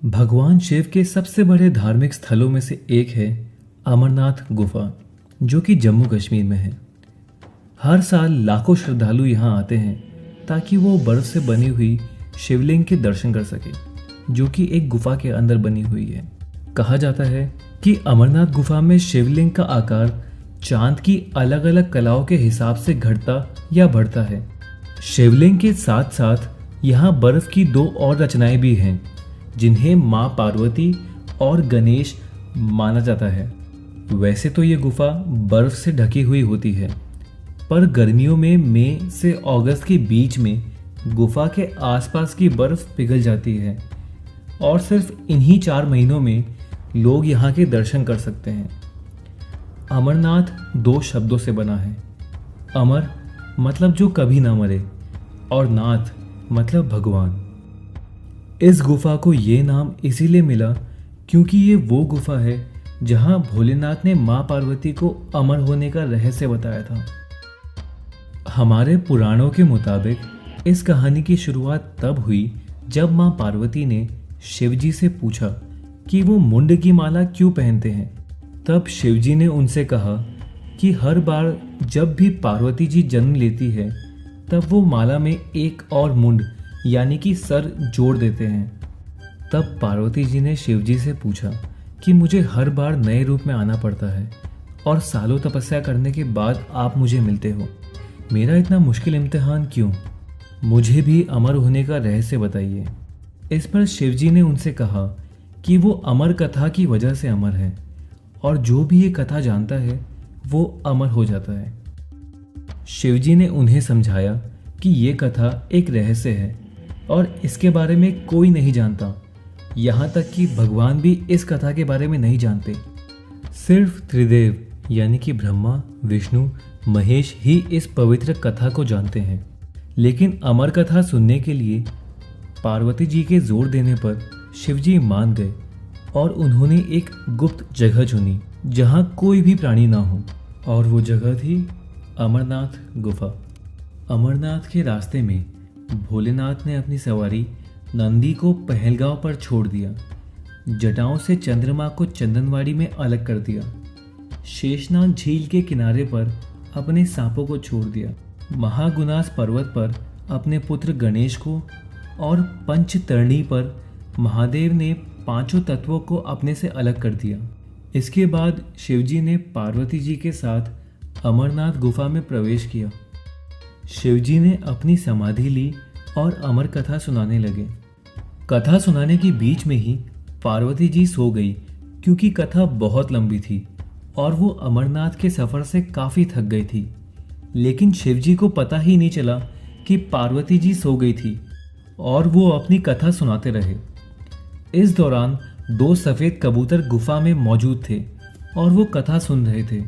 भगवान शिव के सबसे बड़े धार्मिक स्थलों में से एक है अमरनाथ गुफा, जो कि जम्मू कश्मीर में है। हर साल लाखों श्रद्धालु यहाँ आते हैं ताकि वो बर्फ से बनी हुई शिवलिंग के दर्शन कर सके, जो कि एक गुफा के अंदर बनी हुई है। कहा जाता है कि अमरनाथ गुफा में शिवलिंग का आकार चांद की अलग अलग कलाओं के हिसाब से घटता या बढ़ता है। शिवलिंग के साथ साथ यहाँ बर्फ की दो और रचनाएं भी हैं, जिन्हें माँ पार्वती और गणेश माना जाता है। वैसे तो ये गुफा बर्फ से ढकी हुई होती है, पर गर्मियों में मई से अगस्त के बीच में गुफा के आसपास की बर्फ पिघल जाती है और सिर्फ इन्हीं 4 महीनों में लोग यहाँ के दर्शन कर सकते हैं। अमरनाथ 2 शब्दों से बना है। अमर मतलब जो कभी ना मरे और नाथ मतलब भगवान। इस गुफा को ये नाम इसीलिए मिला क्योंकि ये वो गुफा है जहाँ भोलेनाथ ने माँ पार्वती को अमर होने का रहस्य बताया था। हमारे पुराणों के मुताबिक इस कहानी की शुरुआत तब हुई जब माँ पार्वती ने शिवजी से पूछा कि वो मुंड की माला क्यों पहनते हैं। तब शिवजी ने उनसे कहा कि हर बार जब भी पार्वती जी जन्म लेती है तब वो माला में एक और मुंड यानी कि सर जोड़ देते हैं। तब पार्वती जी ने शिवजी से पूछा कि मुझे हर बार नए रूप में आना पड़ता है और सालों तपस्या करने के बाद आप मुझे मिलते हो, मेरा इतना मुश्किल इम्तिहान क्यों? मुझे भी अमर होने का रहस्य बताइए। इस पर शिवजी ने उनसे कहा कि वो अमर कथा की वजह से अमर है और जो भी ये कथा जानता है वो अमर हो जाता है। शिवजी ने उन्हें समझाया कि ये कथा एक रहस्य है और इसके बारे में कोई नहीं जानता, यहाँ तक कि भगवान भी इस कथा के बारे में नहीं जानते। सिर्फ त्रिदेव यानी कि ब्रह्मा, विष्णु, महेश ही इस पवित्र कथा को जानते हैं। लेकिन अमर कथा सुनने के लिए पार्वती जी के जोर देने पर शिवजी मान गए और उन्होंने एक गुप्त जगह चुनी जहाँ कोई भी प्राणी ना हो, और वो जगह थी अमरनाथ गुफा। अमरनाथ के रास्ते में भोलेनाथ ने अपनी सवारी नंदी को पहलगांव पर छोड़ दिया, जटाओं से चंद्रमा को चंदनवाड़ी में अलग कर दिया, शेषनाग झील के किनारे पर अपने सांपों को छोड़ दिया, महागुनास पर्वत पर अपने पुत्र गणेश को और पंचतरणी पर महादेव ने 5 तत्वों को अपने से अलग कर दिया। इसके बाद शिवजी ने पार्वती जी के साथ अमरनाथ गुफा में प्रवेश किया। शिवजी ने अपनी समाधि ली और अमर कथा सुनाने लगे। कथा सुनाने के बीच में ही पार्वती जी सो गई क्योंकि कथा बहुत लंबी थी और वो अमरनाथ के सफ़र से काफ़ी थक गई थी। लेकिन शिवजी को पता ही नहीं चला कि पार्वती जी सो गई थी और वो अपनी कथा सुनाते रहे। इस दौरान 2 सफ़ेद कबूतर गुफा में मौजूद थे और वो कथा सुन रहे थे।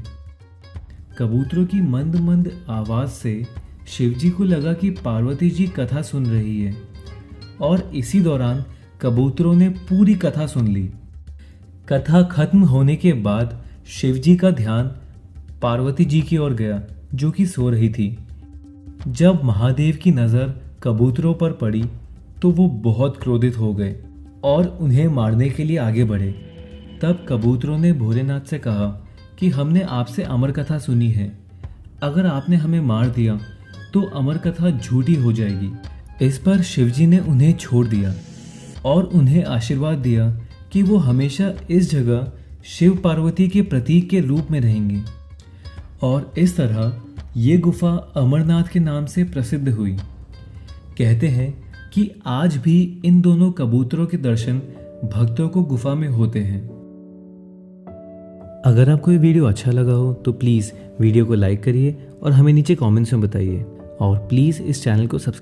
कबूतरों की मंद मंद आवाज़ से शिवजी को लगा कि पार्वती जी कथा सुन रही है और इसी दौरान कबूतरों ने पूरी कथा सुन ली। कथा खत्म होने के बाद शिवजी का ध्यान पार्वती जी की ओर गया, जो कि सो रही थी। जब महादेव की नज़र कबूतरों पर पड़ी तो वो बहुत क्रोधित हो गए और उन्हें मारने के लिए आगे बढ़े। तब कबूतरों ने भोलेनाथ से कहा कि हमने आपसे अमर कथा सुनी है, अगर आपने हमें मार दिया तो अमर कथा झूठी हो जाएगी। इस पर शिवजी ने उन्हें छोड़ दिया और उन्हें आशीर्वाद दिया कि वो हमेशा इस जगह शिव पार्वती के प्रतीक के रूप में रहेंगे। और इस तरह ये गुफा अमरनाथ के नाम से प्रसिद्ध हुई। कहते हैं कि आज भी इन दोनों कबूतरों के दर्शन भक्तों को गुफा में होते हैं। अगर आपको ये वीडियो अच्छा लगा हो तो प्लीज़ वीडियो को लाइक करिए और हमें नीचे कमेंट्स में बताइए, और प्लीज़ इस चैनल को सब्सक्राइब